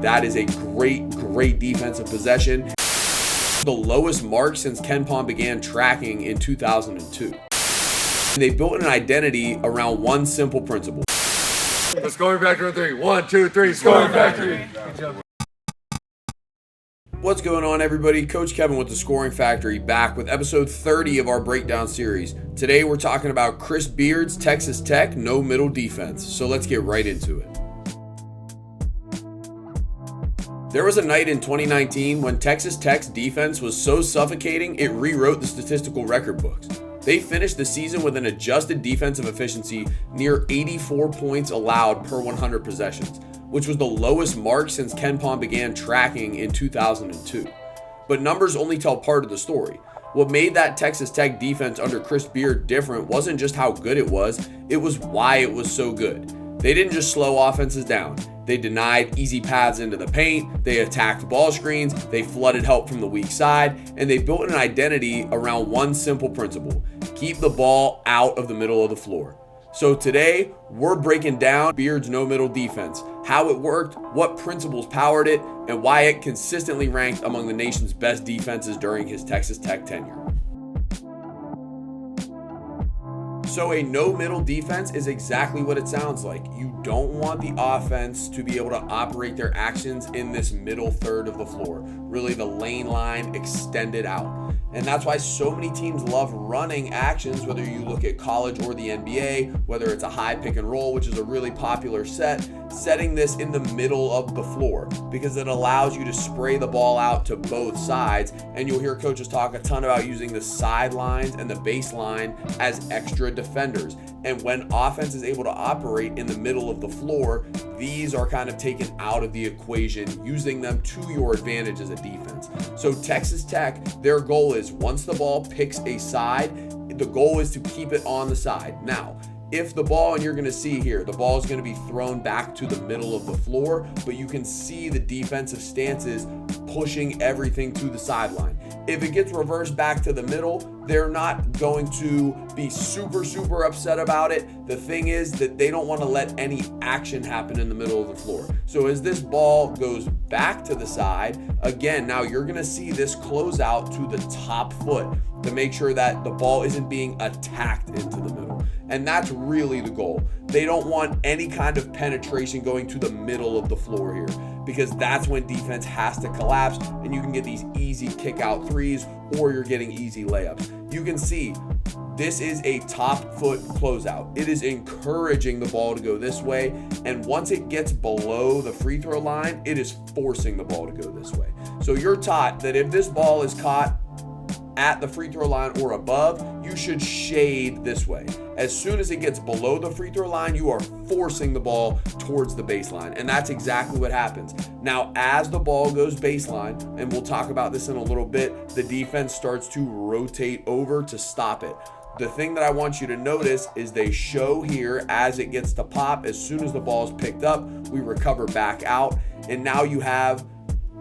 that is a great defensive possession. The lowest mark since KenPom began tracking in 2002. They built an identity around one simple principle. The scoring factor on 3. 1, 2, 3, scoring factory. What's going on, everybody? Coach Kevin with the Scoring Factory, back with episode 30 of our breakdown series. Today we're talking about Chris Beard's Texas Tech no middle defense. So let's get right into it. There was a night in 2019 when Texas Tech's defense was so suffocating it rewrote the statistical record books. They finished the season with an adjusted defensive efficiency near 84 points allowed per 100 possessions, which was the lowest mark since KenPom began tracking in 2002. But numbers only tell part of the story. What made that Texas Tech defense under Chris Beard different wasn't just how good it was why it was so good. They didn't just slow offenses down. They denied easy paths into the paint, they attacked ball screens, they flooded help from the weak side, and they built an identity around one simple principle: keep the ball out of the middle of the floor. So today, we're breaking down Beard's no middle defense, how it worked, what principles powered it, and why it consistently ranked among the nation's best defenses during his Texas Tech tenure. So a no middle defense is exactly what it sounds like. You don't want the offense to be able to operate their actions in this middle third of the floor, really the lane line extended out. And that's why so many teams love running actions, whether you look at college or the NBA, whether it's a high pick and roll, which is a really popular setting this in the middle of the floor because it allows you to spray the ball out to both sides. And you'll hear coaches talk a ton about using the sidelines and the baseline as extra defenders. And when offense is able to operate in the middle of the floor, these are kind of taken out of the equation, using them to your advantage as a defense. So Texas Tech, their goal is once the ball picks a side, the goal is to keep it on the side. Now, if the ball, and you're going to see here, the ball is going to be thrown back to the middle of the floor, but you can see the defensive stances pushing everything to the sideline. If it gets reversed back to the middle, they're not going to be super upset about it. The thing is that they don't want to let any action happen in the middle of the floor. So as this ball goes back to the side, again, now you're going to see this close out to the top foot to make sure that the ball isn't being attacked into the middle. And that's really the goal. They don't want any kind of penetration going to the middle of the floor here, because that's when defense has to collapse and you can get these easy kick out threes or you're getting easy layups. You can see this is a top foot closeout. It is encouraging the ball to go this way, and once it gets below the free throw line, it is forcing the ball to go this way. So you're taught that if this ball is caught at the free throw line or above, you should shade this way. As soon as it gets below the free throw line, you are forcing the ball towards the baseline, and that's exactly what happens. Now, as the ball goes baseline, and we'll talk about this in a little bit, the defense starts to rotate over to stop it. The thing that I want you to notice is they show here as it gets to pop, as soon as the ball is picked up, we recover back out, and now you have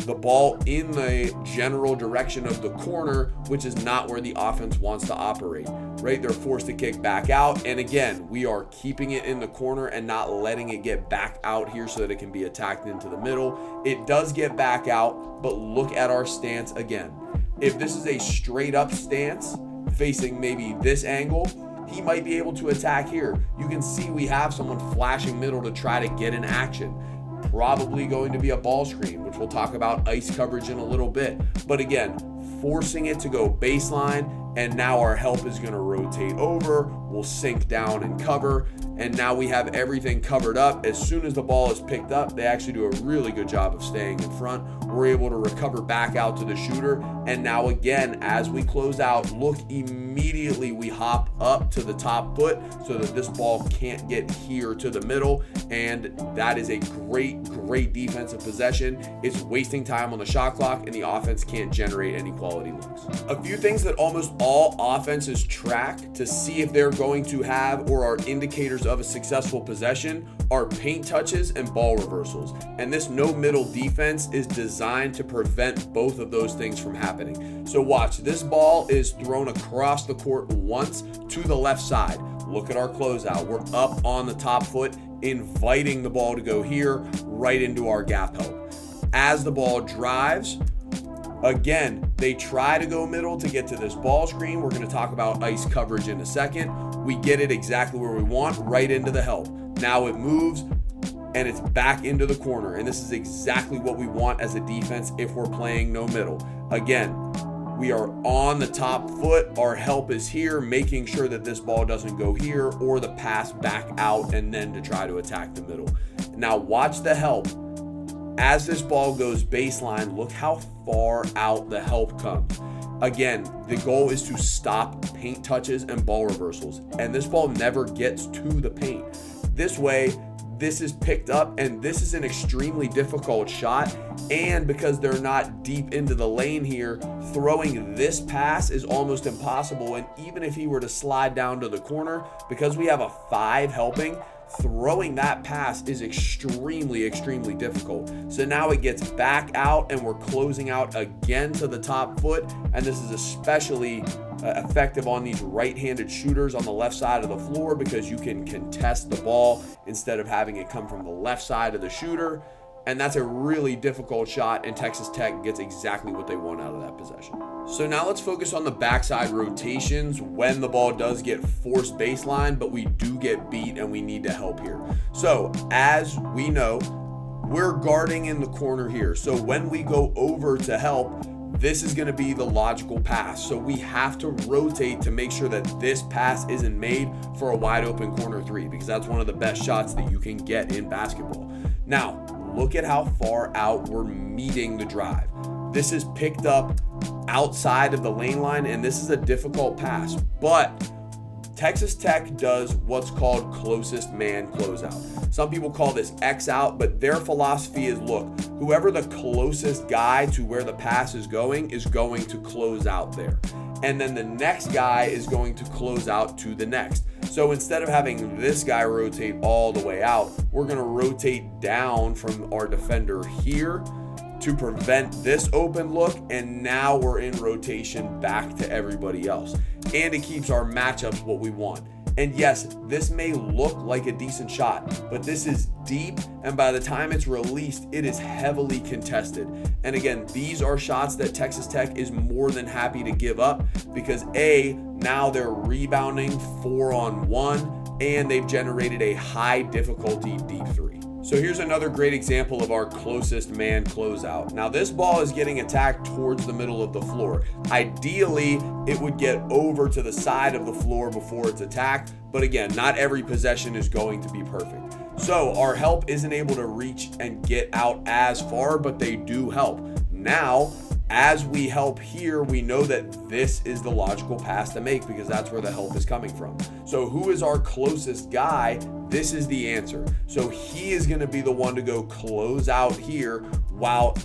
the ball in the general direction of the corner, which is not where the offense wants to operate, right? They're forced to kick back out. And again, we are keeping it in the corner and not letting it get back out here so that it can be attacked into the middle. It does get back out, but look at our stance again. If this is a straight up stance facing maybe this angle, he might be able to attack here. You can see we have someone flashing middle to try to get in action. Probably going to be a ball screen, which we'll talk about ice coverage in a little bit. But again, forcing it to go baseline, and now our help is going to rotate over. We'll sink down and cover, and now we have everything covered up. As soon as the ball is picked up, they actually do a really good job of staying in front. We're able to recover back out to the shooter, and now again, as we close out, look, immediately we hop up to the top foot so that this ball can't get here to the middle, and that is a great defensive possession. It's wasting time on the shot clock, and the offense can't generate any quality looks. A few things that almost all offenses track to see if they're going to have or are indicators of a successful possession are paint touches and ball reversals. And this no middle defense is designed to prevent both of those things from happening. So watch, this ball is thrown across the court once to the left side. Look at our closeout. We're up on the top foot, inviting the ball to go here right into our gap help. as the ball drives, again, they try to go middle to get to this ball screen. We're going to talk about ice coverage in a second. We get it exactly where we want, right into the help. Now it moves and it's back into the corner. And this is exactly what we want as a defense if we're playing no middle. Again, we are on the top foot. Our help is here, making sure that this ball doesn't go here or the pass back out and then to try to attack the middle. Now watch the help. As this ball goes baseline, look how far out the help comes. Again, the goal is to stop paint touches and ball reversals, and this ball never gets to the paint. This way, this is picked up, and this is an extremely difficult shot, and because they're not deep into the lane here, throwing this pass is almost impossible. And even if he were to slide down to the corner, because we have a 5 helping, throwing that pass is extremely difficult. So now it gets back out and we're closing out again to the top foot, and this is especially effective on these right-handed shooters on the left side of the floor because you can contest the ball instead of having it come from the left side of the shooter. And that's a really difficult shot, and Texas Tech gets exactly what they want out of that possession. So now let's focus on the backside rotations when the ball does get forced baseline, but we do get beat and we need to help here. So as we know, we're guarding in the corner here. So when we go over to help, this is going to be the logical pass. So we have to rotate to make sure that this pass isn't made for a wide open corner 3, because that's one of the best shots that you can get in basketball. Now, look at how far out we're meeting the drive. This is picked up outside of the lane line, and this is a difficult pass, but Texas Tech does what's called closest man closeout. Some people call this X out, but their philosophy is, look, whoever the closest guy to where the pass is going to close out there. And then the next guy is going to close out to the next. So instead of having this guy rotate all the way out, we're going to rotate down from our defender here to prevent this open look, and now we're in rotation back to everybody else. And it keeps our matchups what we want. And yes, this may look like a decent shot, but this is deep, and by the time it's released, it is heavily contested. And again, these are shots that Texas Tech is more than happy to give up because now they're rebounding 4-on-1, and they've generated a high difficulty deep 3. So here's another great example of our closest man closeout. Now this ball is getting attacked towards the middle of the floor. Ideally, it would get over to the side of the floor before it's attacked, but again, not every possession is going to be perfect. So our help isn't able to reach and get out as far, but they do help. Now, as we help here, we know that this is the logical pass to make because that's where the help is coming from. So who is our closest guy? This is the answer. So he is going to be the one to go close out here, while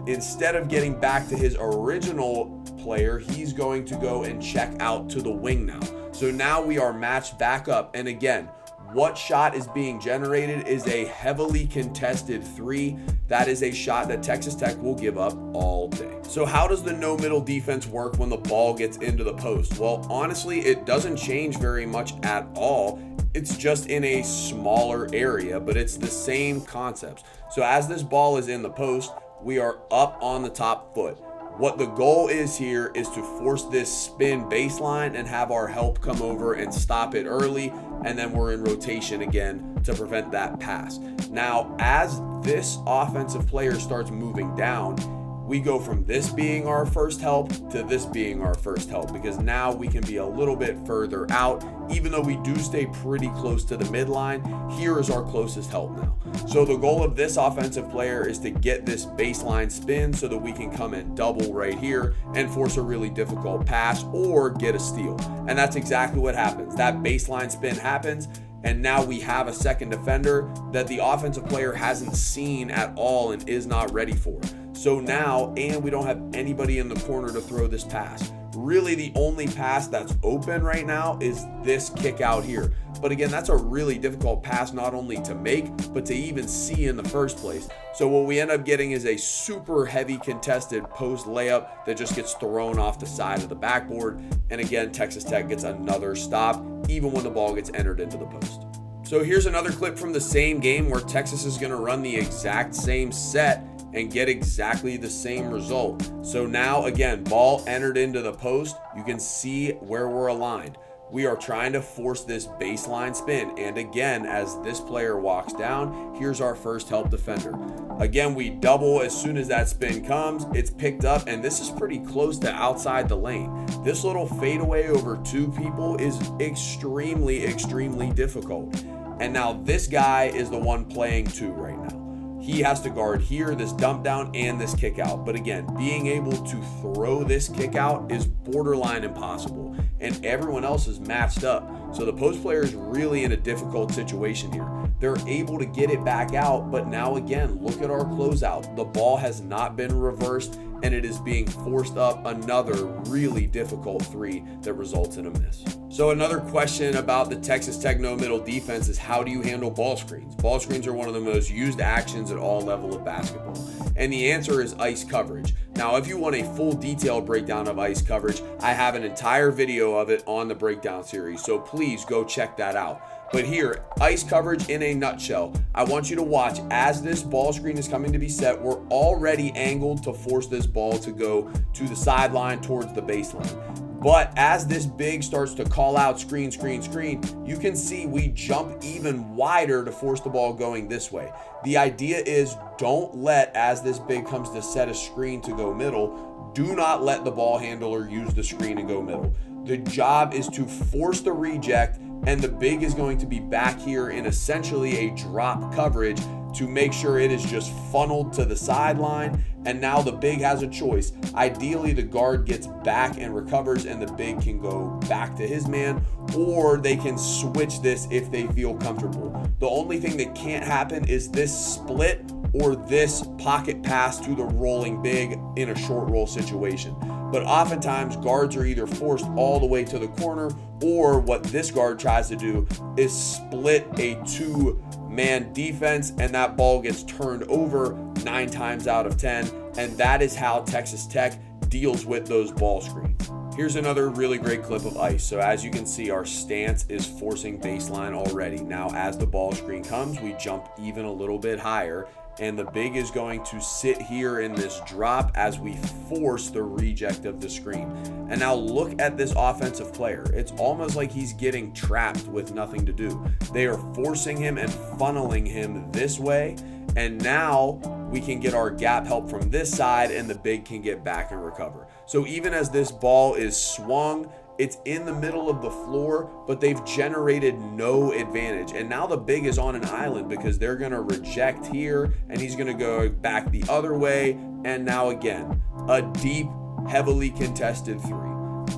instead of getting back to his original player, he's going to go and check out to the wing now. So now we are matched back up. And again, what shot is being generated is a heavily contested 3. That is a shot that Texas Tech will give up all day. So how does the no middle defense work when the ball gets into the post? Well, honestly, it doesn't change very much at all. It's just in a smaller area, but it's the same concepts. So as this ball is in the post, we are up on the top foot. What the goal is here is to force this spin baseline and have our help come over and stop it early, and then we're in rotation again to prevent that pass. Now, as this offensive player starts moving down, we go from this being our first help to this being our first help, because now we can be a little bit further out. Even though we do stay pretty close to the midline, here is our closest help now. So the goal of this offensive player is to get this baseline spin so that we can come and double right here and force a really difficult pass or get a steal. And that's exactly what happens. That baseline spin happens, and now we have a second defender that the offensive player hasn't seen at all and is not ready for. So now, and we don't have anybody in the corner to throw this pass. Really, the only pass that's open right now is this kick out here. But again, that's a really difficult pass not only to make, but to even see in the first place. So what we end up getting is a super heavy contested post layup that just gets thrown off the side of the backboard. And again, Texas Tech gets another stop, even when the ball gets entered into the post. So here's another clip from the same game where Texas is going to run the exact same set. and get exactly the same result. So now again, ball entered into the post. You can see where we're aligned. We are trying to force this baseline spin. And again, as this player walks down, here's our first help defender. Again, we double as soon as that spin comes. It's picked up, and this is pretty close to outside the lane. This little fadeaway over two people is extremely, extremely difficult. And now this guy is the one playing two right now. He has to guard here, this dump down, and this kick out. But again, being able to throw this kick out is borderline impossible, and everyone else is matched up. So the post player is really in a difficult situation here. They're able to get it back out, but now again, look at our closeout. The ball has not been reversed, and it is being forced up another really difficult three that results in a miss. So another question about the Texas Tech no middle defense is, how do you handle ball screens? Ball screens are one of the most used actions at all levels of basketball. And the answer is ice coverage. Now, if you want a full detailed breakdown of ice coverage, I have an entire video of it on the breakdown series. So please go check that out. But here, ice coverage in a nutshell. I want you to watch as this ball screen is coming to be set. We're already angled to force this ball to go to the sideline towards the baseline. But as this big starts to call out screen, you can see we jump even wider to force the ball going this way. The idea is, don't let, as this big comes to set a screen to go middle, do not let the ball handler use the screen and go middle. The job is to force the reject, and the big is going to be back here in essentially a drop coverage to make sure it is just funneled to the sideline. And now the big has a choice. Ideally, the guard gets back and recovers, and the big can go back to his man, or they can switch this if they feel comfortable. The only thing that can't happen is this split or this pocket pass to the rolling big in a short roll situation. But oftentimes guards are either forced all the way to the corner, or what this guard tries to do is split a two-man defense, and that ball gets turned over 9 times out of 10. And that is how Texas Tech deals with those ball screens. Here's another really great clip of ice. So as you can see, our stance is forcing baseline already. Now, as the ball screen comes, we jump even a little bit higher, and the big is going to sit here in this drop as we force the reject of the screen. And now look at this offensive player. It's almost like he's getting trapped with nothing to do. They are forcing him and funneling him this way. And now we can get our gap help from this side, and the big can get back and recover. So even as this ball is swung, it's in the middle of the floor, but they've generated no advantage. And now the big is on an island because they're going to reject here, and he's going to go back the other way. And now again, a deep, heavily contested three.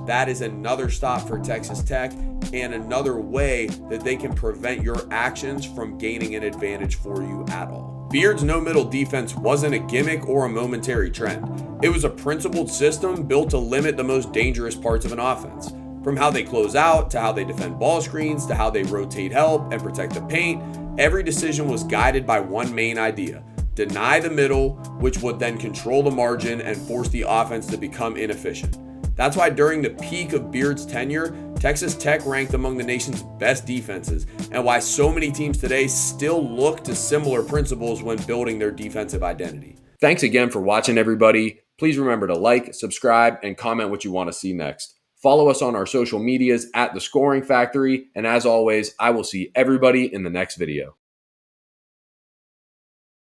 That is another stop for Texas Tech, and another way that they can prevent your actions from gaining an advantage for you at all. Beard's no middle defense wasn't a gimmick or a momentary trend. It was a principled system built to limit the most dangerous parts of an offense. From how they close out, to how they defend ball screens, to how they rotate help and protect the paint, every decision was guided by one main idea: deny the middle, which would then control the margin and force the offense to become inefficient. That's why during the peak of Beard's tenure, Texas Tech ranked among the nation's best defenses, and why so many teams today still look to similar principles when building their defensive identity. Thanks again for watching, everybody. Please remember to like, subscribe, and comment what you want to see next. Follow us on our social medias at The Scoring Factory, and as always, I will see everybody in the next video.